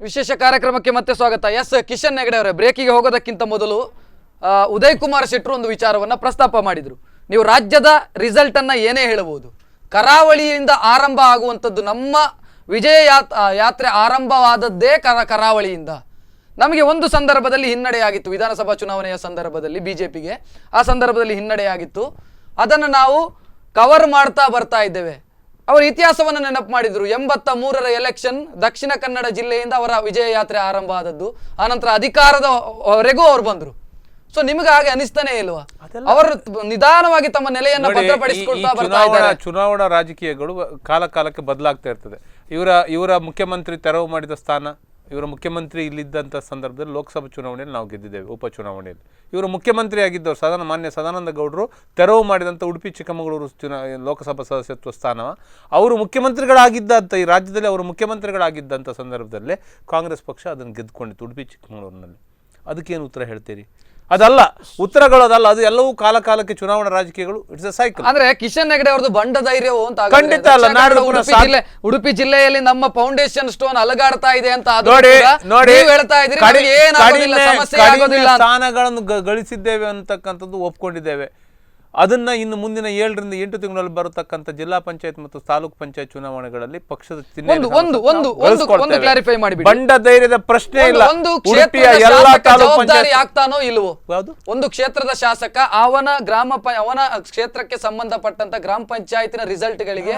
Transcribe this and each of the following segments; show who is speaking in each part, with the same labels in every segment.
Speaker 1: ವಿಶೇಷ ಕಾರ್ಯಕ್ರಮಕ್ಕೆ ಮತ್ತೆ ಸ್ವಾಗತ. ಎಸ್ ಕಿಶನ್ ಹೆಗಡೆ ಅವರೇ, ಬ್ರೇಕಿಗೆ ಹೋಗೋದಕ್ಕಿಂತ ಮೊದಲು ಉದಯ್ ಕುಮಾರ್ ಶೆಟ್ಟರು ಒಂದು ವಿಚಾರವನ್ನ ಪ್ರಸ್ತಾಪ ಮಾಡಿದ್ರು. ನೀವು ರಾಜ್ಯದ ರಿಸಲ್ಟ್ ಅನ್ನ ಏನೇ ಹೇಳಬಹುದು, ಕರಾವಳಿಯಿಂದ ಆರಂಭ ಆಗುವಂಥದ್ದು ನಮ್ಮ ವಿಜಯ ಯಾತ್ರೆ ಆರಂಭವಾದದ್ದೇ ಕರಾವಳಿಯಿಂದ. ನಮಗೆ ಒಂದು ಸಂದರ್ಭದಲ್ಲಿ ಹಿನ್ನಡೆಯಾಗಿತ್ತು, ವಿಧಾನಸಭಾ ಚುನಾವಣೆಯ ಸಂದರ್ಭದಲ್ಲಿ ಬಿಜೆಪಿಗೆ ಆ ಸಂದರ್ಭದಲ್ಲಿ ಹಿನ್ನಡೆಯಾಗಿತ್ತು. ಅದನ್ನು ನಾವು ಕವರ್ ಮಾಡ್ತಾ ಬರ್ತಾ ಇದ್ದೇವೆ. ಅವರ ಇತಿಹಾಸವನ್ನು ನೆನಪು ಮಾಡಿದ್ರು. 83ರ ಎಲೆಕ್ಷನ್ ದಕ್ಷಿಣ ಕನ್ನಡ ಜಿಲ್ಲೆಯಿಂದ ಅವರ ವಿಜಯ ಯಾತ್ರೆ ಆರಂಭ ಆದದ್ದು. ಆನಂತರ ಅಧಿಕಾರದವರೆಗೂ ಅವ್ರು ಬಂದ್ರು. ಸೊ ನಿಮ್ಗೆ ಹಾಗೆ ಅನಿಸ್ತಾನೆ ಇಲ್ವಾ? ಅವರು ನಿಧಾನವಾಗಿ ತಮ್ಮ ನೆಲೆಯನ್ನು ಭದ್ರಪಡಿಸಿಕೊಳ್ತಾ ಬರ್ತಾ ಇದ್ದಾರೆ.
Speaker 2: ಚುನಾವಣಾ ರಾಜಕೀಯಗಳು ಕಾಲ ಕಾಲಕ್ಕೆ ಬದಲಾಗ್ತಾ ಇರ್ತದೆ. ಇವರ ಮುಖ್ಯಮಂತ್ರಿ ತೆರವು ಮಾಡಿದ ಸ್ಥಾನ, ಇವರ ಮುಖ್ಯಮಂತ್ರಿ ಇಲ್ಲಿದ್ದಂಥ ಸಂದರ್ಭದಲ್ಲಿ ಲೋಕಸಭಾ ಚುನಾವಣೆಯಲ್ಲಿ ನಾವು ಗೆದ್ದಿದ್ದೇವೆ. ಉಪಚುನಾವಣೆಯಲ್ಲಿ ಇವರು ಮುಖ್ಯಮಂತ್ರಿ ಆಗಿದ್ದವರು ಮಾನ್ಯ ಸದಾನಂದ ಗೌಡರು ತೆರವು ಮಾಡಿದಂಥ ಉಡುಪಿ ಚಿಕ್ಕಮಗಳೂರು ಲೋಕಸಭಾ ಸದಸ್ಯತ್ವ ಸ್ಥಾನ ಅವರು ಮುಖ್ಯಮಂತ್ರಿಗಳಾಗಿದ್ದಂಥ ಈ ರಾಜ್ಯದಲ್ಲಿ ಅವರು ಮುಖ್ಯಮಂತ್ರಿಗಳಾಗಿದ್ದಂಥ ಸಂದರ್ಭದಲ್ಲೇ ಕಾಂಗ್ರೆಸ್ ಪಕ್ಷ ಅದನ್ನು ಗೆದ್ದುಕೊಂಡಿತ್ತು ಉಡುಪಿ ಚಿಕ್ಕಮಗಳೂರಿನಲ್ಲಿ. ಅದಕ್ಕೇನು ಉತ್ತರ ಹೇಳ್ತೀರಿ? ಅದಲ್ಲ, ಉತ್ತರಗಳು ಅದಲ್ಲ, ಅದು ಎಲ್ಲವೂ ಕಾಲ ಕಾಲಕ್ಕೆ ಚುನಾವಣಾ ರಾಜಕೀಯಗಳು. It's A cycle.
Speaker 1: ಅಂದ್ರೆ ಕಿಶನ್ ಹೆಗಡೆ ಅವ್ರದ್ದು ಬಂಡ ಧೈರ್ಯವು ಅಂತ
Speaker 2: ಖಂಡಿತ ಅಲ್ಲ.
Speaker 1: ಉಡುಪಿ ಜಿಲ್ಲೆಯಲ್ಲಿ ನಮ್ಮ ಫೌಂಡೇಶನ್ ಸ್ಟೋನ್ ಅಲಗಾಡ್ತಾ ಇದೆ ಅಂತ ಹೇಳ್ತಾ ಇದ್ದೀರಿ.
Speaker 2: ಸ್ಥಾನಗಳನ್ನು ಗಳಿಸಿದ್ದೇವೆ ಅಂತಕ್ಕಂಥದ್ದು ಒಪ್ಕೊಂಡಿದ್ದೇವೆ. ಅದನ್ನ ಇನ್ನು ಮುಂದಿನ 7 ರಿಂದ 8 ತಿಂಗಳಲ್ಲಿ ಬರತಕ್ಕಂಥ ಜಿಲ್ಲಾ ಪಂಚಾಯತ್ ಮತ್ತು ತಾಲೂಕು ಪಂಚಾಯತ್ ಚುನಾವಣೆಗಳಲ್ಲಿ ಪಕ್ಷದ ಬಂಡ ಧೈರ್ಯದ ಪ್ರಶ್ನೆ ಇಲ್ಲ.
Speaker 1: ಆಗ್ತಾನೋ ಇಲ್ವೋ? ಒಂದು ಕ್ಷೇತ್ರದ ಶಾಸಕ ಅವನ ಕ್ಷೇತ್ರಕ್ಕೆ ಸಂಬಂಧಪಟ್ಟಂತ ಗ್ರಾಮ ಪಂಚಾಯತಿನ ರಿಸಲ್ಟ್ ಗಳಿಗೆ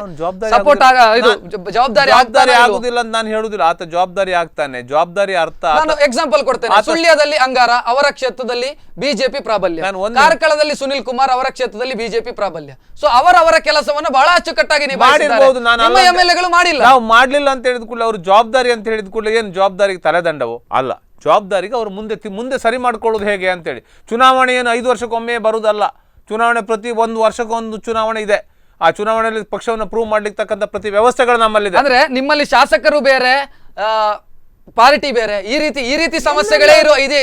Speaker 1: ಸಪೋರ್ಟ್ ಜವಾಬ್ದಾರಿ
Speaker 2: ಆಗುದಿಲ್ಲ ಅಂತ ನಾನು ಹೇಳುದಿಲ್ಲ. ಆತ ಜವಾಬ್ದಾರಿ ಆಗ್ತಾನೆ. ಜವಾಬ್ದಾರಿ ಅರ್ಥ
Speaker 1: ನಾನು ಎಕ್ಸಾಂಪಲ್ ಕೊಡ್ತೇನೆ. ಸುಳ್ಯದಲ್ಲಿ ಅಂಗಾರ ಅವರ ಕ್ಷೇತ್ರದಲ್ಲಿ ಬಿಜೆಪಿ ಪ್ರಾಬಲ್ಯ, ಕಾರ್ಕಳದಲ್ಲಿ ಸುನಿಲ್ ಕುಮಾರ್ ಅವರ ಕ್ಷೇತ್ರದಲ್ಲಿ ಬಿಜೆಪಿ ಪ್ರಾಬಲ್ಯ. ಸೊ ಅವರ ಕೆಲಸವನ್ನು ಬಹಳ ಅಚ್ಚುಕಟ್ಟಾಗಿ
Speaker 2: ಮಾಡಿರಬಹುದು.
Speaker 1: ಮಾಡಿಲ್ಲ,
Speaker 2: ನಾವು ಮಾಡ್ಲಿಲ್ಲ ಅಂತ ಹೇಳಿದ ಕೂಡಲೇ ಅವರು ಜವಾಬ್ದಾರಿ ಅಂತ ಹೇಳಿದ ಕೂಡಲೇ ಏನು ಜವಾಬ್ದಾರಿಗೆ ತಲೆದಂಡವು ಅಲ್ಲ. ಜವಾಬ್ದಾರಿಗೆ ಅವರು ಮುಂದೆ ಸರಿ ಮಾಡ್ಕೊಳ್ಳೋದು ಹೇಗೆ ಅಂತೇಳಿ. ಚುನಾವಣೆ ಏನು 5 ವರ್ಷಕ್ಕೊಮ್ಮೆ ಬರುವುದಲ್ಲ. ಚುನಾವಣೆ ಪ್ರತಿ 1 ವರ್ಷಕ್ಕೊಂದು ಚುನಾವಣೆ ಇದೆ. ಆ ಚುನಾವಣೆಯಲ್ಲಿ ಪಕ್ಷವನ್ನು ಪ್ರೂವ್ ಮಾಡ್ಲಿಕ್ಕಂತ ಪ್ರತಿ ವ್ಯವಸ್ಥೆಗಳು ನಮ್ಮಲ್ಲಿದೆ.
Speaker 1: ಅಂದ್ರೆ ನಿಮ್ಮಲ್ಲಿ ಶಾಸಕರು ಬೇರೆ, ಪಾರ್ಟಿ ಬೇರೆ, ಈ ರೀತಿ ಸಮಸ್ಯೆಗಳೇ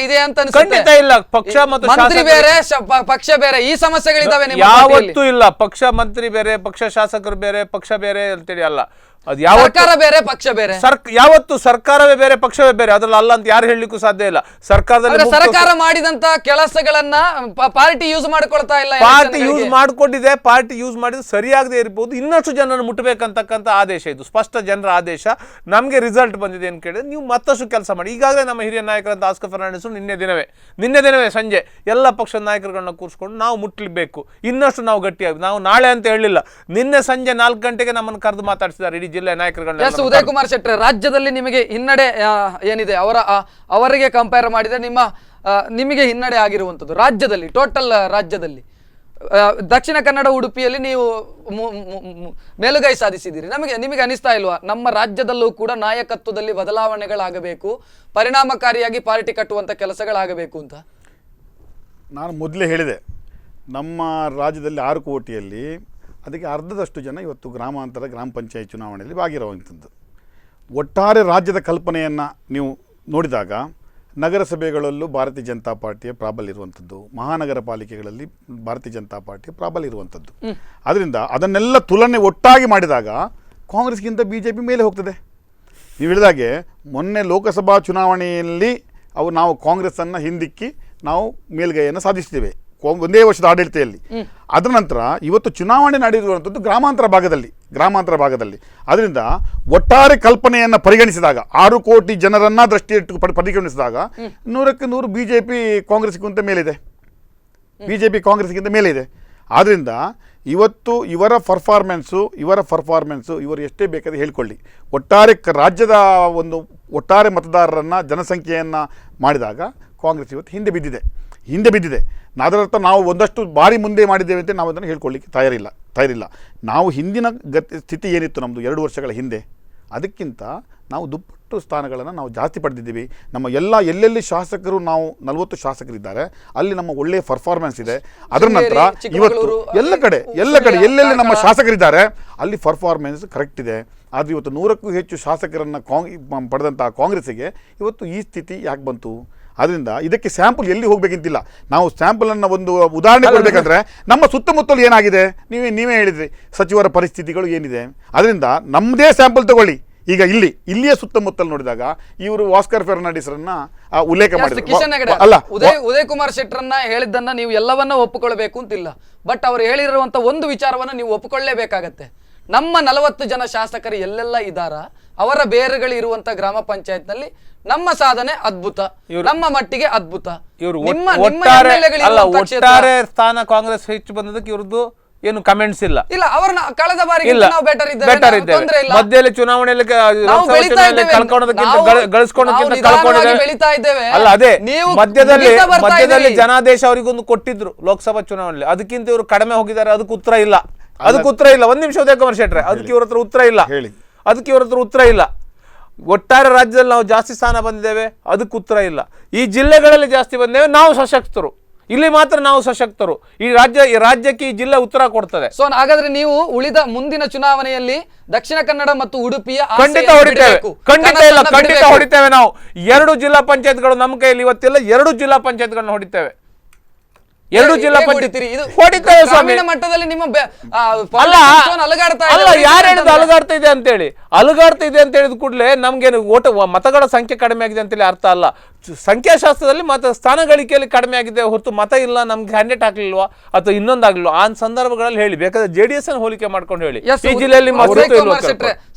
Speaker 1: ಇದೆ ಅಂತ
Speaker 2: ಖಂಡಿತ ಇಲ್ಲ. ಪಕ್ಷ ಮತ್ತು
Speaker 1: ಮಂತ್ರಿ ಬೇರೆ, ಪಕ್ಷ ಬೇರೆ, ಈ ಸಮಸ್ಯೆಗಳಿದಾವೆ.
Speaker 2: ಯಾವತ್ತೂ ಇಲ್ಲ. ಪಕ್ಷ ಮಂತ್ರಿ ಬೇರೆ, ಪಕ್ಷ ಶಾಸಕರು ಬೇರೆ, ಪಕ್ಷ ಬೇರೆ ಅಂತೇಳಿ ಅಲ್ಲ. ಅದು
Speaker 1: ಸರ್ಕಾರ ಬೇರೆ, ಪಕ್ಷ ಬೇರೆ.
Speaker 2: ಯಾವತ್ತು ಸರ್ಕಾರವೇ ಬೇರೆ, ಪಕ್ಷವೇ ಬೇರೆ. ಅದ್ರಲ್ಲಿ ಅಲ್ಲ ಅಂತ ಯಾರು ಹೇಳಲಿಕ್ಕೂ ಸಾಧ್ಯ ಇಲ್ಲ.
Speaker 1: ಸರ್ಕಾರ ಮಾಡಿದಂತ ಕೆಲಸಗಳನ್ನ ಪಾರ್ಟಿ ಯೂಸ್ ಮಾಡ್ಕೊಳ್ತಾ ಇಲ್ಲ.
Speaker 2: ಪಾರ್ಟಿ ಯೂಸ್ ಮಾಡ್ಕೊಂಡಿದೆ. ಪಾರ್ಟಿ ಯೂಸ್ ಮಾಡಿದ್ರೆ ಸರಿಯಾಗದೆ ಇರಬಹುದು. ಇನ್ನಷ್ಟು ಜನರನ್ನು ಮುಟ್ಟಬೇಕಂತಕ್ಕಂಥ ಆದೇಶ ಇದು, ಸ್ಪಷ್ಟ ಜನರ ಆದೇಶ. ನಮಗೆ ರಿಸಲ್ಟ್ ಬಂದಿದೆ ಅಂತ ಕೇಳಿದ್ರೆ ನೀವು ಮತ್ತಷ್ಟು ಕೆಲಸ ಮಾಡಿ. ಈಗಾಗಲೇ ನಮ್ಮ ಹಿರಿಯ ನಾಯಕರಂತ ಆಸ್ಕರ್ ಫರ್ನಾಂಡಿಸ್ ನಿನ್ನೆ ದಿನವೇ ಸಂಜೆ ಎಲ್ಲ ಪಕ್ಷದ ನಾಯಕರುಗಳನ್ನ ಕೂರಿಸ್ಕೊಂಡು ನಾವು ಮುಟ್ಟಬೇಕು, ಇನ್ನಷ್ಟು ನಾವು ಗಟ್ಟಿಯಾಗಿ. ನಾವು ನಾಳೆ ಅಂತ ಹೇಳಿಲ್ಲ, ನಿನ್ನೆ ಸಂಜೆ 4 ಗಂಟೆಗೆ ನಮ್ಮನ್ನು ಕರೆದು ಮಾತಾಡಿಸಿದ್ದಾರೆ ಇಡೀ ಜಿಲ್ಲೆ ನಾಯಕರುಗಳನ್ನ.
Speaker 1: ಉದಯ್ ಕುಮಾರ್ ಶೆಟ್ಟರ್, ರಾಜ್ಯದಲ್ಲಿ ನಿಮಗೆ ಹಿನ್ನಡೆ ಏನಿದೆ ಅವರಿಗೆ ಕಂಪೇರ್ ಮಾಡಿದ್ರೆ ನಿಮಗೆ ಹಿನ್ನಡೆ ಆಗಿರುವಂಥದ್ದು ರಾಜ್ಯದಲ್ಲಿ, ಟೋಟಲ್ ರಾಜ್ಯದಲ್ಲಿ ದಕ್ಷಿಣ ಕನ್ನಡ ಉಡುಪಿಯಲ್ಲಿ ನೀವು ಮೇಲುಗೈ ಸಾಧಿಸಿದ್ದೀರಿ. ನಿಮಗೆ ಅನಿಸ್ತಾ ಇಲ್ವಾ ನಮ್ಮ ರಾಜ್ಯದಲ್ಲೂ ಕೂಡ ನಾಯಕತ್ವದಲ್ಲಿ ಬದಲಾವಣೆಗಳಾಗಬೇಕು, ಪರಿಣಾಮಕಾರಿಯಾಗಿ ಪಾರ್ಟಿ ಕಟ್ಟುವಂಥ ಕೆಲಸಗಳಾಗಬೇಕು ಅಂತ?
Speaker 3: ನಾನು ಮೊದಲೇ ಹೇಳಿದೆ, ನಮ್ಮ ರಾಜ್ಯದಲ್ಲಿ 6 ಕೋಟಿಯಲ್ಲಿ ಅದಕ್ಕೆ ಅರ್ಧದಷ್ಟು ಜನ ಇವತ್ತು ಗ್ರಾಮಾಂತರ ಗ್ರಾಮ ಪಂಚಾಯತ್ ಚುನಾವಣೆಯಲ್ಲಿ ಭಾಗಿರುವಂಥದ್ದು. ಒಟ್ಟಾರೆ ರಾಜ್ಯದ ಕಲ್ಪನೆಯನ್ನು ನೀವು ನೋಡಿದಾಗ ನಗರಸಭೆಗಳಲ್ಲೂ ಭಾರತೀಯ ಜನತಾ ಪಾರ್ಟಿಯ ಪ್ರಾಬಲ್ಯ ಇರುವಂಥದ್ದು, ಮಹಾನಗರ ಪಾಲಿಕೆಗಳಲ್ಲಿ ಭಾರತೀಯ ಜನತಾ ಪಾರ್ಟಿಯ ಪ್ರಾಬಲ್ಯ ಇರುವಂಥದ್ದು. ಅದರಿಂದ ಅದನ್ನೆಲ್ಲ ತುಲನೆ ಒಟ್ಟಾಗಿ ಮಾಡಿದಾಗ ಕಾಂಗ್ರೆಸ್ಗಿಂತ BJP ಮೇಲೆ ಹೋಗ್ತದೆ. ನೀವು ಹೇಳಿದಾಗೆ ಮೊನ್ನೆ ಲೋಕಸಭಾ ಚುನಾವಣೆಯಲ್ಲಿ ನಾವು ಕಾಂಗ್ರೆಸ್ಸನ್ನು ಹಿಂದಿಕ್ಕಿ ನಾವು ಮೇಲ್ಗೈಯನ್ನು ಸಾಧಿಸ್ತೀವಿ ಒಂದೇ ವರ್ಷದ ಆಡಳಿತೆಯಲ್ಲಿ. ಅದರ ನಂತರ ಇವತ್ತು ಚುನಾವಣೆ ನಡೆದಿರುವಂಥದ್ದು ಗ್ರಾಮಾಂತರ ಭಾಗದಲ್ಲಿ. ಅದರಿಂದ ಒಟ್ಟಾರೆ ಕಲ್ಪನೆಯನ್ನು ಪರಿಗಣಿಸಿದಾಗ 6 ಕೋಟಿ ಜನರನ್ನ ದೃಷ್ಟಿಯಿಟ್ಟು ಪರಿಗಣಿಸಿದಾಗ 100ಕ್ಕೆ 100 ಬಿಜೆಪಿ ಕಾಂಗ್ರೆಸ್ಗಿಂತ ಮೇಲಿದೆ. ಆದ್ದರಿಂದ ಇವತ್ತು ಇವರ ಪರ್ಫಾರ್ಮೆನ್ಸು ಇವರು ಎಷ್ಟೇ ಬೇಕಾದ್ರೆ ಹೇಳ್ಕೊಳ್ಳಿ, ಒಟ್ಟಾರೆ ರಾಜ್ಯದ ಒಂದು ಒಟ್ಟಾರೆ ಮತದಾರರನ್ನು ಜನಸಂಖ್ಯೆಯನ್ನು ಮಾಡಿದಾಗ ಕಾಂಗ್ರೆಸ್ ಇವತ್ತು ಹಿಂದೆ ಬಿದ್ದಿದೆ. ಅದರರ್ಥ ನಾವು ಒಂದಷ್ಟು ಬಾರಿ ಮುಂದೆ ಮಾಡಿದ್ದೇವೆ ಅಂತ ನಾವು ಅದನ್ನು ಹೇಳ್ಕೊಳ್ಳಿಕ್ಕೆ ತಯಾರಿಲ್ಲ. ನಾವು ಹಿಂದಿನ ಸ್ಥಿತಿ ಏನಿತ್ತು ನಮ್ಮದು 2 ವರ್ಷಗಳ ಹಿಂದೆ, ಅದಕ್ಕಿಂತ ನಾವು ದುಪ್ಪಟ್ಟು ಸ್ಥಾನಗಳನ್ನು ನಾವು ಜಾಸ್ತಿ ಪಡೆದಿದ್ದೀವಿ. ನಮ್ಮ ಎಲ್ಲೆಲ್ಲಿ ಶಾಸಕರು, ನಾವು 40 ಶಾಸಕರಿದ್ದಾರೆ, ಅಲ್ಲಿ ನಮ್ಮ ಒಳ್ಳೆಯ ಪರ್ಫಾರ್ಮೆನ್ಸ್ ಇದೆ. ಅದರ ನಂತರ ಇವತ್ತು ಎಲ್ಲ ಕಡೆ ಎಲ್ಲೆಲ್ಲಿ ನಮ್ಮ ಶಾಸಕರಿದ್ದಾರೆ ಅಲ್ಲಿ ಪರ್ಫಾರ್ಮೆನ್ಸ್ ಕರೆಕ್ಟ್ ಇದೆ. ಆದರೆ ಇವತ್ತು 100ಕ್ಕೂ ಹೆಚ್ಚು ಶಾಸಕರನ್ನು ಪಡೆದಂಥ ಕಾಂಗ್ರೆಸ್ಸಿಗೆ ಇವತ್ತು ಈ ಸ್ಥಿತಿ ಯಾಕೆ ಬಂತು? ಅದರಿಂದ ಇದಕ್ಕೆ ಸ್ಯಾಂಪಲ್ ಎಲ್ಲಿ ಹೋಗಬೇಕಂತಿಲ್ಲ. ನಾವು ಸ್ಯಾಂಪಲನ್ನು ಒಂದು ಉದಾಹರಣೆ ಕೊಡಬೇಕಂದ್ರೆ ನಮ್ಮ ಸುತ್ತಮುತ್ತಲು ಏನಾಗಿದೆ ನೀವೇ ಹೇಳಿದ್ರಿ, ಸಚಿವರ ಪರಿಸ್ಥಿತಿಗಳು ಏನಿದೆ. ಅದರಿಂದ ನಮ್ಮದೇ ಸ್ಯಾಂಪಲ್ ತಗೊಳ್ಳಿ, ಈಗ ಇಲ್ಲಿಯ ಸುತ್ತಮುತ್ತಲು ನೋಡಿದಾಗ ಇವರು ಆಸ್ಕರ್ ಫೆರ್ನಾಂಡಿಸ್ರನ್ನ ಉಲ್ಲೇಖ
Speaker 1: ಕಿಶನ್ ಹೆಗಡೆ
Speaker 3: ಮಾಡಿದ್ರು. ಅಲ್ಲ,
Speaker 1: ಉದಯ್ ಕುಮಾರ್ ಶೆಟ್ಟರನ್ನ ಹೇಳಿದ್ದನ್ನ ನೀವು ಎಲ್ಲವನ್ನ ಒಪ್ಪಿಕೊಳ್ಬೇಕು ಅಂತಿಲ್ಲ, ಬಟ್ ಅವ್ರು ಹೇಳಿರುವಂತ ಒಂದು ವಿಚಾರವನ್ನ ನೀವು ಒಪ್ಪಿಕೊಳ್ಳೇಬೇಕಾಗತ್ತೆ. ನಮ್ಮ 40 ಜನ ಶಾಸಕರು ಎಲ್ಲೆಲ್ಲ ಇದ್ದಾರ, ಅವರ ಬೇರುಗಳು ಇರುವಂತ ಗ್ರಾಮ ಪಂಚಾಯತ್ ನಲ್ಲಿ ನಮ್ಮ ಸಾಧನೆ ಅದ್ಭುತ, ನಮ್ಮ ಮಟ್ಟಿಗೆ ಅದ್ಭುತ.
Speaker 2: ಇವರು
Speaker 1: ಒಟ್ಟಾರೆ
Speaker 2: ಸ್ಥಾನ ಕಾಂಗ್ರೆಸ್ ಹೆಚ್ಚು ಬಂದದಕ್ಕೆ ಇವ್ರದ್ದು ಏನು ಕಮೆಂಟ್ಸ್ ಇಲ್ಲ.
Speaker 1: ಅವ್ರನ್ನ ಕಳೆದ ಬಾರಿ ನಾವು ಬೆಟರ್
Speaker 2: ಇದ್ದೇವೆ. ಮಧ್ಯದಲ್ಲಿ ಚುನಾವಣೆಯಲ್ಲಿ
Speaker 1: ಬೆಳೀತಾ ಇದ್ದೇವೆ.
Speaker 2: ಅಲ್ಲ, ಅದೇ ಮಧ್ಯದಲ್ಲಿ ಜನಾದೇಶ ಅವರಿಗೊಂದು ಕೊಟ್ಟಿದ್ರು ಲೋಕಸಭಾ ಚುನಾವಣೆಯಲ್ಲಿ, ಅದಕ್ಕಿಂತ ಇವರು ಕಡಿಮೆ ಹೋಗಿದ್ದಾರೆ. ಅದಕ್ಕೆ ಉತ್ತರ ಇಲ್ಲ. ಒಂದ್ ನಿಮಿಷ ಉದಯ ಕುಮಾರ್ ಶೆಟ್ರೆ, ಅದಕ್ಕೆ ಇವ್ರ ಹತ್ರ ಉತ್ತರ ಇಲ್ಲ. ಒಟ್ಟಾರೆ ರಾಜ್ಯದಲ್ಲಿ ನಾವು ಜಾಸ್ತಿ ಸ್ಥಾನ ಬಂದಿದ್ದೇವೆ, ಅದಕ್ಕೆ ಉತ್ತರ ಇಲ್ಲ. ಈ ಜಿಲ್ಲೆಗಳಲ್ಲಿ ಜಾಸ್ತಿ ಬಂದೇವೆ, ನಾವು ಸಶಕ್ತರು. ಇಲ್ಲಿ ಮಾತ್ರ ನಾವು ಸಶಕ್ತರು. ಈ ರಾಜ್ಯಕ್ಕೆ ಈ ಜಿಲ್ಲೆ ಉತ್ತರ ಕೊಡ್ತದೆ.
Speaker 1: ಸೊ ಹಾಗಾದ್ರೆ ನೀವು ಉಳಿದ ಮುಂದಿನ ಚುನಾವಣೆಯಲ್ಲಿ ದಕ್ಷಿಣ ಕನ್ನಡ ಮತ್ತು ಉಡುಪಿಯ
Speaker 2: ಖಂಡಿತ ಹೊಡಿತೇವೆ. ನಾವು 2 ಜಿಲ್ಲಾ ಪಂಚಾಯತ್ಗಳು ನಮ್ಮ ಕೈಯಲ್ಲಿ ಇವತ್ತಿಲ್ಲ, 2 ಜಿಲ್ಲಾ ಪಂಚಾಯತ್ಗಳನ್ನ ಹೊಡಿತೇವೆ. 2 ಜಿಲ್ಲಾ ಹೊಡಿತೇವೆ ಸ್ವಾಮಿ.
Speaker 1: ಮಟ್ಟದಲ್ಲಿ ನಿಮ್ಮ
Speaker 2: ಯಾರು ಹೇಳಿದ್ರು ಅಲುಗಾಡ್ತಾ ಇದೆ ಅಂತೇಳಿ? ಅಲುಗಾಡ್ತಾ ಇದೆ ಅಂತ ಹೇಳಿದ ಕೂಡಲೇ ನಮ್ಗೇನು ಮತಗಳ ಸಂಖ್ಯೆ ಕಡಿಮೆ ಆಗಿದೆ ಅಂತೇಳಿ ಅರ್ಥ ಅಲ್ಲ. ಸಂಖ್ಯಾಶಾಸ್ತ್ರದಲ್ಲಿ ಸ್ಥಾನ ಗಳಿಕೆಯಲ್ಲಿ ಕಡಿಮೆ ಆಗಿದೆ ಹೊರತು ಮತ ಇಲ್ಲ, ನಮ್ಗೆ ಕ್ಯಾಂಡಿಡೇಟ್ ಆಗ್ಲಿಲ್ವಾ ಅಥವಾ ಇನ್ನೊಂದಾಗ್ಲಿಲ್ವಾ ಆ ಸಂದರ್ಭಗಳಲ್ಲಿ ಹೇಳಿ. ಬೇಕಾದ್ರೆ JDS ಅನ್ನು ಹೋಲಿಕೆ ಮಾಡ್ಕೊಂಡು ಹೇಳಿ. ಈ ಜಿಲ್ಲೆಯಲ್ಲಿ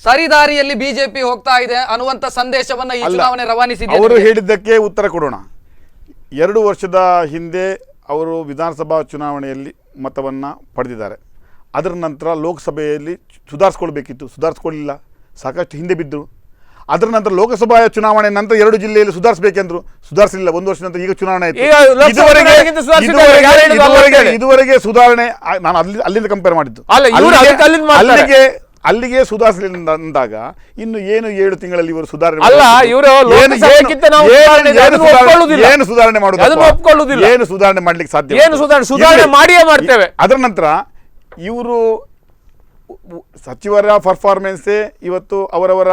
Speaker 1: ಸರಿದಾರಿಯಲ್ಲಿ ಬಿಜೆಪಿ ಹೋಗ್ತಾ ಇದೆ ಅನ್ನುವಂತ ಸಂದೇಶವನ್ನ ಈ ಚುನಾವಣೆ ರವಾನಿಸಿದೆ.
Speaker 3: ಅವರು ಹೇಳಿದ್ದಕ್ಕೆ ಉತ್ತರ ಕೊಡೋಣ. 2 ವರ್ಷದ ಹಿಂದೆ ಅವರು ವಿಧಾನಸಭಾ ಚುನಾವಣೆಯಲ್ಲಿ ಮತವನ್ನು ಪಡೆದಿದ್ದಾರೆ. ಅದರ ನಂತರ ಲೋಕಸಭೆಯಲ್ಲಿ ಸುಧಾರಿಸ್ಕೊಳ್ಬೇಕಿತ್ತು, ಸುಧಾರಿಸ್ಕೊಳ್ಳಿಲ್ಲ, ಸಾಕಷ್ಟು ಹಿಂದೆ ಬಿದ್ದರು. ಅದರ ನಂತರ ಲೋಕಸಭಾ ಚುನಾವಣೆ ನಂತರ 2 ಜಿಲ್ಲೆಯಲ್ಲಿ ಸುಧಾರಿಸಬೇಕೆಂದ್ರು, ಸುಧಾರಿಸಲಿಲ್ಲ. 1 ವರ್ಷ ನಂತರ ಈಗ ಚುನಾವಣೆ ಆಯಿತು. ಇದುವರೆಗೆ ಸುಧಾರಣೆ ನಾನು ಅಲ್ಲಿಂದ ಕಂಪೇರ್ ಮಾಡಿದ್ದು, ಅಲ್ಲಿಗೆ ಸುಧಾರಿಸಲಿಲ್ಲ ಅಂದಾಗ ಇನ್ನು ಏನು 7 ತಿಂಗಳಲ್ಲಿ ಇವರು ಸುಧಾರಣೆ ಏನು ಸುಧಾರಣೆ ಮಾಡುವುದಿಲ್ಲ, ಏನು ಸುಧಾರಣೆ ಮಾಡ್ಲಿಕ್ಕೆ ಸಾಧ್ಯ
Speaker 2: ಮಾಡಿಯೇ ಮಾಡ್ತೇವೆ.
Speaker 3: ಅದರ ನಂತರ ಇವರು ಸಚಿವರ ಪರ್ಫಾರ್ಮೆನ್ಸೇ ಇವತ್ತು ಅವರವರ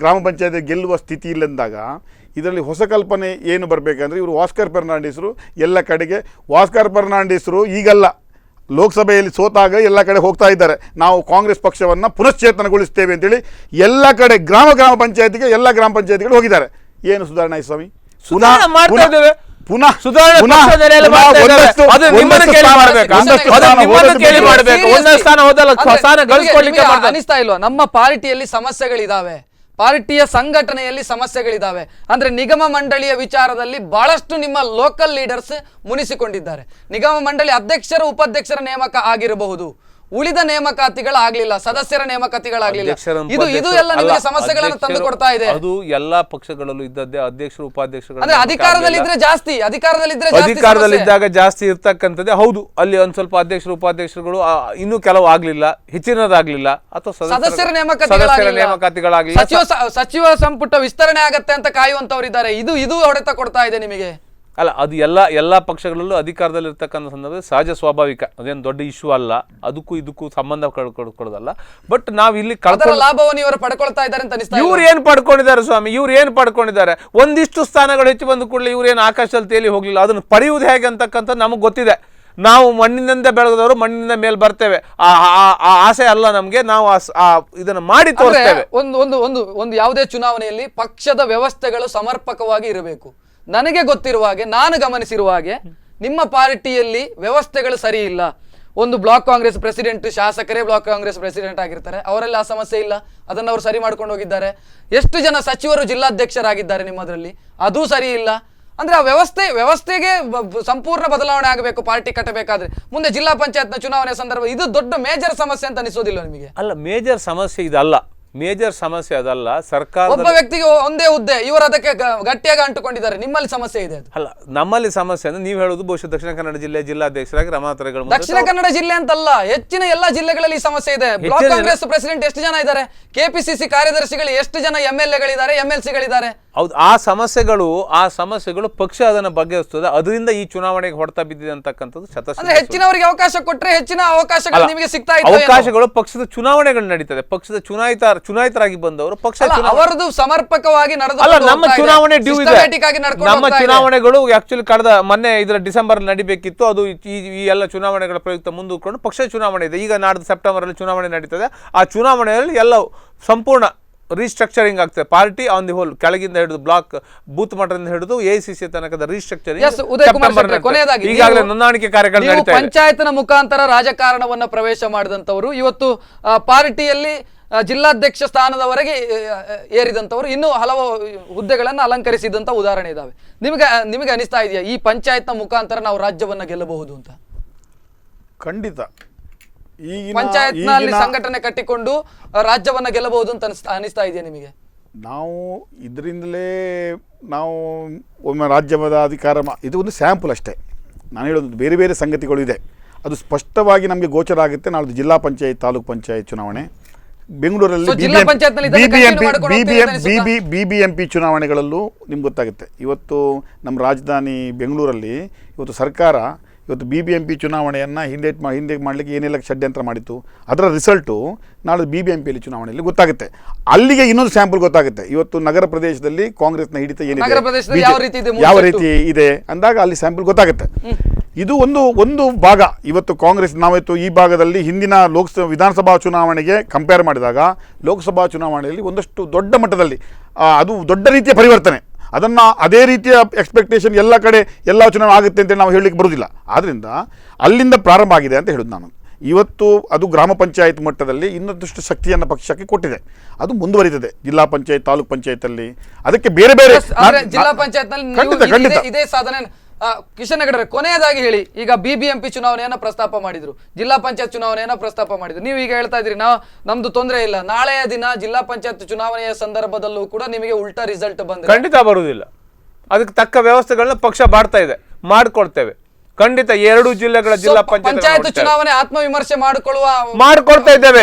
Speaker 3: ಗ್ರಾಮ ಪಂಚಾಯತ್ ಗೆಲ್ಲುವ ಸ್ಥಿತಿ ಇಲ್ಲಂದಾಗ ಇದರಲ್ಲಿ ಹೊಸ ಕಲ್ಪನೆ ಏನು ಬರಬೇಕಂದ್ರೆ ಇವರು ಆಸ್ಕರ್ ಫೆರ್ನಾಂಡಿಸ್ರು ಎಲ್ಲ ಕಡೆಗೆ ಆಸ್ಕರ್ ಫೆರ್ನಾಂಡಿಸ್ರು ಈಗಲ್ಲ, ಲೋಕಸಭೆಯಲ್ಲಿ ಸೋತಾಗ ಎಲ್ಲ ಕಡೆ ಹೋಗ್ತಾ ಇದ್ದಾರೆ. ನಾವು ಕಾಂಗ್ರೆಸ್ ಪಕ್ಷವನ್ನು ಪುನಶ್ಚೇತನಗೊಳಿಸ್ತೇವೆ ಅಂತೇಳಿ ಎಲ್ಲ ಕಡೆ ಗ್ರಾಮ ಪಂಚಾಯತಿಗೆ ಎಲ್ಲ ಗ್ರಾಮ ಪಂಚಾಯತಿಗಳು ಹೋಗಿದ್ದಾರೆ. ಏನು ಸುಧಾರಣೆ ಆಯ್ತು ಸ್ವಾಮಿ?
Speaker 1: ಅನಿಸ್ತಾ ಇಲ್ವಾ ನಮ್ಮ ಪಾರ್ಟಿಯಲ್ಲಿ ಸಮಸ್ಯೆಗಳಿದಾವೆ, ಪಾರ್ಟಿಯ ಸಂಘಟನೆಯಲ್ಲಿ ಸಮಸ್ಯೆಗಳಿದಾವೆ ಅಂದ್ರೆ ನಿಗಮ ಮಂಡಳಿಯ ವಿಚಾರದಲ್ಲಿ ಬಹಳಷ್ಟು ನಿಮ್ಮ ಲೋಕಲ್ ಲೀಡರ್ಸ್ ಮುನಿಸಿಕೊಂಡಿದ್ದಾರೆ. ನಿಗಮ ಮಂಡಳಿ ಅಧ್ಯಕ್ಷರ ಉಪಾಧ್ಯಕ್ಷರ ನೇಮಕ ಆಗಿರಬಹುದು, ಉಳಿದ ನೇಮಕಾತಿಗಳಾಗ್ಲಿಲ್ಲ, ಸದಸ್ಯರ ನೇಮಕಾತಿಗಳಾಗ್ಲಿಲ್ಲ. ಇದು ಎಲ್ಲ ನಿಮಗೆ ಸಮಸ್ಯೆಗಳನ್ನು ತಂದು ಕೊಡ್ತಾ ಇದೆ.
Speaker 2: ಅದು ಎಲ್ಲಾ ಪಕ್ಷಗಳಲ್ಲೂ ಇದ್ದದ್ದೇ. ಅಧ್ಯಕ್ಷರು ಉಪಾಧ್ಯಕ್ಷರು
Speaker 1: ಅಂದ್ರೆ ಅಧಿಕಾರದಲ್ಲಿದ್ರೆ ಜಾಸ್ತಿ,
Speaker 2: ಅಧಿಕಾರದಲ್ಲಿದ್ದಾಗ ಜಾಸ್ತಿ ಇರ್ತಕ್ಕಂಥದ್ದೇ ಹೌದು. ಅಲ್ಲಿ ಒಂದ್ ಸ್ವಲ್ಪ ಅಧ್ಯಕ್ಷರು ಉಪಾಧ್ಯಕ್ಷರುಗಳು ಇನ್ನೂ ಕೆಲವು ಆಗ್ಲಿಲ್ಲ, ಹೆಚ್ಚಿನದಾಗ್ಲಿಲ್ಲ, ಅಥವಾ
Speaker 1: ಸದಸ್ಯರ
Speaker 2: ನೇಮಕಾತಿಗಳಾಗ್ಲಿಲ್ಲ.
Speaker 1: ಸಚಿವ ಸಂಪುಟ ವಿಸ್ತರಣೆ ಆಗತ್ತೆ ಅಂತ ಕಾಯುವಂತವರಿದ್ದಾರೆ. ಇದು ಹೊಡೆತ ಕೊಡ್ತಾ ಇದೆ ನಿಮಗೆ.
Speaker 2: ಅಲ್ಲ, ಅದು ಎಲ್ಲ ಪಕ್ಷಗಳಲ್ಲೂ ಅಧಿಕಾರದಲ್ಲಿ ಇರ್ತಕ್ಕಂಥ ಸಂದರ್ಭದಲ್ಲಿ ಸಹಜ, ಸ್ವಾಭಾವಿಕ, ಅದೇನು ದೊಡ್ಡ ಇಶ್ಯೂ ಅಲ್ಲ. ಅದಕ್ಕೂ ಇದಕ್ಕೂ ಸಂಬಂಧ ಕೊಡೋದಲ್ಲ. ಬಟ್ ನಾವ್ ಇಲ್ಲಿ
Speaker 1: ಲಾಭವನ್ನು ಇವರು ಪಡ್ಕೊಳ್ತಾ ಇದ್ದಾರೆ ಅಂತ ಅನಿಸ್ತಾ.
Speaker 2: ಇವ್ರು ಏನ್ ಪಡ್ಕೊಂಡಿದ್ದಾರೆ ಸ್ವಾಮಿ? ಇವ್ರು ಏನ್ ಪಡ್ಕೊಂಡಿದ್ದಾರೆ? ಒಂದಿಷ್ಟು ಸ್ಥಾನಗಳು ಹೆಚ್ಚು ಬಂದ ಕೂಡಲೇ ಇವ್ರು ಏನು ಆಕಾಶದಲ್ಲಿ ತೇಲಿ ಹೋಗ್ಲಿಲ್ಲ. ಅದನ್ನು ಪಡೆಯುವುದು ಹೇಗೆ ಅಂತಕ್ಕಂಥ ನಮಗೆ ಗೊತ್ತಿದೆ. ನಾವು ಮಣ್ಣಿನಿಂದ ಬೆಳೆದವರು ಮಣ್ಣಿನಿಂದ ಮೇಲೆ ಬರ್ತೇವೆ. ಆ ಆಸೆ ಅಲ್ಲ ನಮ್ಗೆ. ನಾವು ಇದನ್ನು ಮಾಡಿ ತೋರಿಸ್ತೇವೆ.
Speaker 1: ಒಂದು ಯಾವುದೇ ಚುನಾವಣೆಯಲ್ಲಿ ಪಕ್ಷದ ವ್ಯವಸ್ಥೆಗಳು ಸಮರ್ಪಕವಾಗಿ ಇರಬೇಕು. ನನಗೆ ಗೊತ್ತಿರುವ ಹಾಗೆ, ನಾನು ಗಮನಿಸಿರುವ ಹಾಗೆ ನಿಮ್ಮ ಪಾರ್ಟಿಯಲ್ಲಿ ವ್ಯವಸ್ಥೆಗಳು ಸರಿ ಇಲ್ಲ. ಒಂದು ಬ್ಲಾಕ್ ಕಾಂಗ್ರೆಸ್ ಪ್ರೆಸಿಡೆಂಟ್, ಶಾಸಕರೇ ಬ್ಲಾಕ್ ಕಾಂಗ್ರೆಸ್ ಪ್ರೆಸಿಡೆಂಟ್ ಆಗಿರ್ತಾರೆ, ಅವರಲ್ಲಿ ಆ ಸಮಸ್ಯೆ ಇಲ್ಲ, ಅದನ್ನು ಅವರು ಸರಿ ಮಾಡ್ಕೊಂಡು ಹೋಗಿದ್ದಾರೆ. ಎಷ್ಟು ಜನ ಸಚಿವರು ಜಿಲ್ಲಾಧ್ಯಕ್ಷರಾಗಿದ್ದಾರೆ ನಿಮ್ಮದ್ರಲ್ಲಿ, ಅದೂ ಸರಿ ಇಲ್ಲ. ಅಂದ್ರೆ ಆ ವ್ಯವಸ್ಥೆಗೆ ಸಂಪೂರ್ಣ ಬದಲಾವಣೆ ಆಗಬೇಕು. ಪಾರ್ಟಿ ಕಟ್ಟಬೇಕಾದ್ರೆ ಮುಂದೆ ಜಿಲ್ಲಾ ಪಂಚಾಯತ್ನ ಚುನಾವಣೆ ಸಂದರ್ಭ ಇದು ದೊಡ್ಡ ಮೇಜರ್ ಸಮಸ್ಯೆ ಅಂತ ಅನಿಸೋದಿಲ್ಲ ನಿಮಗೆ?
Speaker 2: ಅಲ್ಲ, ಮೇಜರ್ ಸಮಸ್ಯೆ ಇದಲ್ಲ, ಮೇಜರ್ ಸಮಸ್ಯೆ ಅದಲ್ಲ. ಸರ್ಕಾರ
Speaker 1: ಒಬ್ಬ ವ್ಯಕ್ತಿಗೆ ಒಂದೇ ಹುದ್ದೆ, ಇವರು ಅದಕ್ಕೆ ಗಟ್ಟಿಯಾಗಿ ಅಂಟುಕೊಂಡಿದ್ದಾರೆ. ನಿಮ್ಮಲ್ಲಿ ಸಮಸ್ಯೆ ಇದೆ?
Speaker 2: ಅಲ್ಲ, ನಮ್ಮಲ್ಲಿ ಸಮಸ್ಯೆ ಅಂದ್ರೆ ನೀವು ಹೇಳುದು ಬಹುಶಃ ದಕ್ಷಿಣ ಕನ್ನಡ ಜಿಲ್ಲೆ ಜಿಲ್ಲಾಧ್ಯಕ್ಷರಾಗಿ ರಮಾತ್ರಗಳು.
Speaker 1: ದಕ್ಷಿಣ ಕನ್ನಡ ಜಿಲ್ಲೆ ಅಂತಲ್ಲ, ಹೆಚ್ಚಿನ ಎಲ್ಲಾ ಜಿಲ್ಲೆಗಳಲ್ಲಿ ಸಮಸ್ಯೆ ಇದೆ. ಬ್ಲಾಕ್ ಕಾಂಗ್ರೆಸ್ ಪ್ರೆಸಿಡೆಂಟ್ ಎಷ್ಟು ಜನ ಇದ್ದಾರೆ? KPCC ಕಾರ್ಯದರ್ಶಿಗಳು ಎಷ್ಟು ಜನ MLA-ಗಳಿದ್ದಾರೆ, MLC-ಗಳಿದ್ದಾರೆ?
Speaker 2: ಹೌದು, ಆ ಸಮಸ್ಯೆಗಳು ಪಕ್ಷ ಅದನ್ನ ಬಗೆಹರಿಸ್ತದೆ. ಅದರಿಂದ ಈ ಚುನಾವಣೆಗೆ ಹೊಡೆತ ಬಿದ್ದಿದೆ ಅಂತಕ್ಕಂಥದ್ದು
Speaker 1: ಹೆಚ್ಚಿನವರಿಗೆ ಅವಕಾಶ ಕೊಟ್ಟರೆ ಹೆಚ್ಚಿನ ಅವಕಾಶಗಳು ನಿಮಗೆ ಸಿಗ್ತಾ ಇದೆ.
Speaker 2: ಅವಕಾಶಗಳು ಪಕ್ಷದ ಚುನಾವಣೆಗಳು ನಡೀತದೆ. ಪಕ್ಷದ ಚುನಾಯಿತರಾಗಿ ಬಂದವರು ಪಕ್ಷ
Speaker 1: ಅವರದು ಸಮರ್ಪಕವಾಗಿ ನಡೆದ.
Speaker 2: ನಮ್ಮ ಚುನಾವಣೆ ಡ್ಯೂ ಇದೆ. ನಮ್ಮ ಚುನಾವಣೆಗಳು ಆಕ್ಚುಲಿ ಮೊನ್ನೆ ಇದರ ಡಿಸೆಂಬರ್ ನಡಿಬೇಕಿತ್ತು. ಅದು ಈ ಎಲ್ಲ ಚುನಾವಣೆಗಳ ಪ್ರಯುಕ್ತ ಮುಂದೂಡಿಕೊಂಡು ಪಕ್ಷ ಚುನಾವಣೆ ಇದೆ. ಈಗ ನಾಡ್ದು ಸೆಪ್ಟೆಂಬರ್ ಅಲ್ಲಿ ಚುನಾವಣೆ ನಡೀತದೆ. ಆ ಚುನಾವಣೆಯಲ್ಲಿ ಎಲ್ಲ ಸಂಪೂರ್ಣ ರೀಸ್ಟ್ರಕ್ಚರಿಂಗ್ ಆಗ್ತದೆ. ಪಾರ್ಟಿ ಆನ್ ದಿ ಹೋಲ್, ಕೆಳಗಿಂದ ಹಿಡಿದು ಬ್ಲಾಕ್ ಬೂತ್ ಮಟ್ಟದಿಂದ ಹಿಡಿದು AICC ತನಕದ
Speaker 1: Yes,
Speaker 2: restructuring
Speaker 1: Uday Kumar Shetty, ಕೊನೆಯದಾಗಿ
Speaker 2: ಈಗಾಗಲೇ ನೋಂದಾಣಿಕೆ ಕಾರ್ಯಗಳು
Speaker 1: ನೀವು
Speaker 2: ನಡೀತಾ ಇದೆ.
Speaker 1: ಪಂಚಾಯತ್ನ ಮುಖಾಂತರ ರಾಜಕಾರಣವನ್ನ ಪ್ರವೇಶ ಮಾಡಿದಂತವರು, ಇವತ್ತು ಪಾರ್ಟಿಯಲ್ಲಿ ಜಿಲ್ಲಾಧ್ಯಕ್ಷ ಸ್ಥಾನದವರೆಗೆ ಏರಿದಂತವರು, ಇನ್ನೂ ಹಲವು ಹುದ್ದೆಗಳನ್ನು ಅಲಂಕರಿಸಿದಂತ ಉದಾಹರಣೆ ಇದಾವೆ. ನಿಮಗೆ ಅನಿಸ್ತಾ ಇದೆಯಾ ಈ ಪಂಚಾಯತ್ನ ಮುಖಾಂತರ ನಾವು ರಾಜ್ಯವನ್ನ ಗೆಲ್ಲಬಹುದು ಅಂತ?
Speaker 3: ಖಂಡಿತ.
Speaker 1: ಪಂಚಾಯತ್ನಲ್ಲಿ ಸಂಘಟನೆ ಕಟ್ಟಿಕೊಂಡು ರಾಜ್ಯವನ್ನ ಗೆಲ್ಲಬಹುದು ಅಂತ ಅನಿಸ್ತಾ ಇದೆಯಾ ನಿಮಗೆ?
Speaker 3: ನಾವು ಇದರಿಂದಲೇ ನಾವು ಒಮ್ಮೆ ರಾಜ್ಯದ ಅಧಿಕಾರ ಇದು ಒಂದು ಸ್ಯಾಂಪಲ್ ಅಷ್ಟೇ. ನಾನು ಹೇಳೋದು ಬೇರೆ ಬೇರೆ ಸಂಗತಿಗಳು ಇದೆ, ಅದು ಸ್ಪಷ್ಟವಾಗಿ ನಮಗೆ ಗೋಚರ ಆಗುತ್ತೆ. ನಾಳೆ ಜಿಲ್ಲಾ ಪಂಚಾಯತ್, ತಾಲೂಕು ಪಂಚಾಯತ್ ಚುನಾವಣೆ, ಬೆಂಗಳೂರಲ್ಲಿ BBMP ಚುನಾವಣೆಗಳಲ್ಲೂ ನಿಮ್ಗೆ ಗೊತ್ತಾಗುತ್ತೆ. ಇವತ್ತು ನಮ್ಮ ರಾಜಧಾನಿ ಬೆಂಗಳೂರಲ್ಲಿ ಇವತ್ತು ಸರ್ಕಾರ ಇವತ್ತು BBMP ಚುನಾವಣೆಯನ್ನು ಹಿಂದೆ ಮಾಡಲಿಕ್ಕೆ ಏನೆಲ್ಲ ಷಡ್ಯಂತ್ರ ಮಾಡಿತ್ತು, ಅದರ ರಿಸಲ್ಟು ನಾಳೆ BBMPಯಲ್ಲಿ ಚುನಾವಣೆಯಲ್ಲಿ ಗೊತ್ತಾಗುತ್ತೆ. ಅಲ್ಲಿಗೆ ಇನ್ನೊಂದು ಸ್ಯಾಂಪಲ್ ಗೊತ್ತಾಗುತ್ತೆ. ಇವತ್ತು ನಗರ ಪ್ರದೇಶದಲ್ಲಿ ಕಾಂಗ್ರೆಸ್ನ ಹಿಡಿತ ಏನಿದೆ, ಯಾವ ರೀತಿ ಇದೆ ಅಂದಾಗ ಅಲ್ಲಿ ಸ್ಯಾಂಪಲ್ ಗೊತ್ತಾಗುತ್ತೆ. ಇದು ಒಂದು ಭಾಗ. ಇವತ್ತು ಕಾಂಗ್ರೆಸ್ ನಾವಿತ್ತು ಈ ಭಾಗದಲ್ಲಿ ಹಿಂದಿನ ವಿಧಾನಸಭಾ ಚುನಾವಣೆಗೆ ಕಂಪೇರ್ ಮಾಡಿದಾಗ ಲೋಕಸಭಾ ಚುನಾವಣೆಯಲ್ಲಿ ಒಂದಷ್ಟು ದೊಡ್ಡ ಮಟ್ಟದಲ್ಲಿ ಅದು ದೊಡ್ಡ ರೀತಿಯ ಪರಿವರ್ತನೆ, ಅದನ್ನು ಅದೇ ರೀತಿಯ ಎಕ್ಸ್ಪೆಕ್ಟೇಷನ್ ಎಲ್ಲ ಕಡೆ ಎಲ್ಲ ಚುನಾವಣೆ ಆಗುತ್ತೆ ಅಂತ ನಾವು ಹೇಳಲಿಕ್ಕೆ ಬರೋದಿಲ್ಲ. ಆದ್ದರಿಂದ ಅಲ್ಲಿಂದ ಪ್ರಾರಂಭ ಆಗಿದೆ ಅಂತ ಹೇಳೋದು ನಾನು. ಇವತ್ತು ಅದು ಗ್ರಾಮ ಪಂಚಾಯತ್ ಮಟ್ಟದಲ್ಲಿ ಇನ್ನೊಂದಷ್ಟು ಶಕ್ತಿಯನ್ನು ಪಕ್ಷಕ್ಕೆ ಕೊಟ್ಟಿದೆ, ಅದು ಮುಂದುವರಿತದೆ. ಜಿಲ್ಲಾ ಪಂಚಾಯತ್, ತಾಲೂಕ್ ಪಂಚಾಯತಲ್ಲಿ ಅದಕ್ಕೆ ಬೇರೆ ಬೇರೆ
Speaker 1: ಜಿಲ್ಲಾ ಪಂಚಾಯತ್ ಇದೇ ಸಾಧನೆ. ಕಿಶನ್ ಹೆಗಡೆ, ಕೊನೆಯದಾಗಿ ಹೇಳಿ, ಈಗ BBMP ಚುನಾವಣೆಯನ್ನ ಪ್ರಸ್ತಾಪ ಮಾಡಿದ್ರು, ಜಿಲ್ಲಾ ಪಂಚಾಯತ್ ಚುನಾವಣೆಯನ್ನ ಪ್ರಸ್ತಾಪ ಮಾಡಿದ್ರು. ನೀವು ಈಗ ಹೇಳ್ತಾ ಇದ್ರಿ ನಮ್ದು ತೊಂದರೆ ಇಲ್ಲ, ನಾಳೆಯ ದಿನ ಜಿಲ್ಲಾ ಪಂಚಾಯತ್ ಚುನಾವಣೆಯ ಸಂದರ್ಭದಲ್ಲೂ ಕೂಡ ನಿಮಗೆ ಉಲ್ಟಾ ರಿಸಲ್ಟ್ ಬಂದ್ರೆ
Speaker 2: ಖಂಡಿತ ಬರುವುದಿಲ್ಲ. ಅದಕ್ಕೆ ತಕ್ಕ ವ್ಯವಸ್ಥೆಗಳನ್ನ ಪಕ್ಷ ಮಾಡ್ಕೊಳ್ತೇವೆ. ಖಂಡಿತ 2 ಜಿಲ್ಲೆಗಳ ಜಿಲ್ಲಾ
Speaker 1: ಪಂಚಾಯತ್ ಚುನಾವಣೆ ಆತ್ಮವಿಮರ್ಶೆ
Speaker 2: ಮಾಡ್ಕೊಳ್ತಾ ಇದ್ದೇವೆ.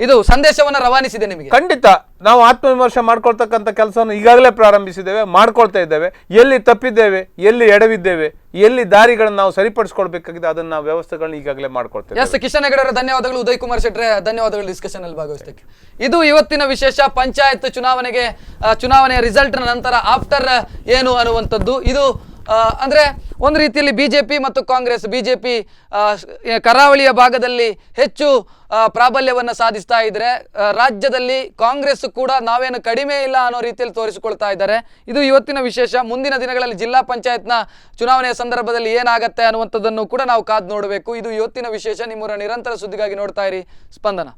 Speaker 1: ಇದು ಸಂದೇಶವನ್ನ ರವಾನಿಸಿದೆ ನಿಮಗೆ.
Speaker 2: ಖಂಡಿತ ನಾವು ಆತ್ಮವಿಮರ್ಶೆ ಮಾಡ್ಕೊಳ್ತಕ್ಕಂಥ ಕೆಲಸವನ್ನು ಈಗಾಗಲೇ ಪ್ರಾರಂಭಿಸಿದ್ದೇವೆ, ಮಾಡ್ಕೊಳ್ತಾ ಇದ್ದೇವೆ. ಎಲ್ಲಿ ತಪ್ಪಿದ್ದೇವೆ, ಎಲ್ಲಿ ಎಡವಿದ್ದೇವೆ, ಎಲ್ಲಿ ದಾರಿಗಳನ್ನು ನಾವು ಸರಿಪಡಿಸ್ಕೊಳ್ಬೇಕಾಗಿದೆ, ಅದನ್ನ ನಾವು ವ್ಯವಸ್ಥೆಗಳನ್ನ ಈಗಾಗಲೇ ಮಾಡ್ಕೊಳ್ತೇವೆ.
Speaker 1: ಎಸ್ ಕಿಶನ್ ಹೆಗಡೆ ಅವರ ಧನ್ಯವಾದಗಳು. ಉದಯ್ ಕುಮಾರ್ ಶೆಟ್ರೆ ಧನ್ಯವಾದಗಳು ಡಿಸ್ಕಷನ್ ಅಲ್ಲಿ ಭಾಗವಹಿಸಲಿಕ್ಕೆ. ಇದು ಇವತ್ತಿನ ವಿಶೇಷ. ಪಂಚಾಯತ್ ಚುನಾವಣೆಯ ರಿಸಲ್ಟ್ ನಂತರ ಆಫ್ಟರ್ ಏನು ಅನ್ನುವಂಥದ್ದು. ಇದು ಅಂದ್ರೆ ಒಂದು ರೀತಿಯಲ್ಲಿ BJP ಮತ್ತು ಕಾಂಗ್ರೆಸ್, BJP ಕರಾವಳಿಯ ಭಾಗದಲ್ಲಿ ಹೆಚ್ಚು ಪ್ರಾಬಲ್ಯವನ್ನು ಸಾಧಿಸ್ತಾ ಇದ್ರೆ, ರಾಜ್ಯದಲ್ಲಿ ಕಾಂಗ್ರೆಸ್ ಕೂಡ ನಾವೇನು ಕಡಿಮೆ ಇಲ್ಲ ಅನ್ನೋ ರೀತಿಯಲ್ಲಿ ತೋರಿಸಿಕೊಳ್ತಾ ಇದ್ದಾರೆ. ಇದು ಇವತ್ತಿನ ವಿಶೇಷ. ಮುಂದಿನ ದಿನಗಳಲ್ಲಿ ಜಿಲ್ಲಾ ಪಂಚಾಯತ್ನ ಚುನಾವಣೆಯ ಸಂದರ್ಭದಲ್ಲಿ ಏನಾಗತ್ತೆ ಅನ್ನುವಂಥದ್ದನ್ನು ಕೂಡ ನಾವು ಕಾದು ನೋಡಬೇಕು. ಇದು ಇವತ್ತಿನ ವಿಶೇಷ. ನಿಮ್ಮವರ ನಿರಂತರ ಸುದ್ದಿಗಾಗಿ ನೋಡ್ತಾ ಇರಿ ಸ್ಪಂದನ.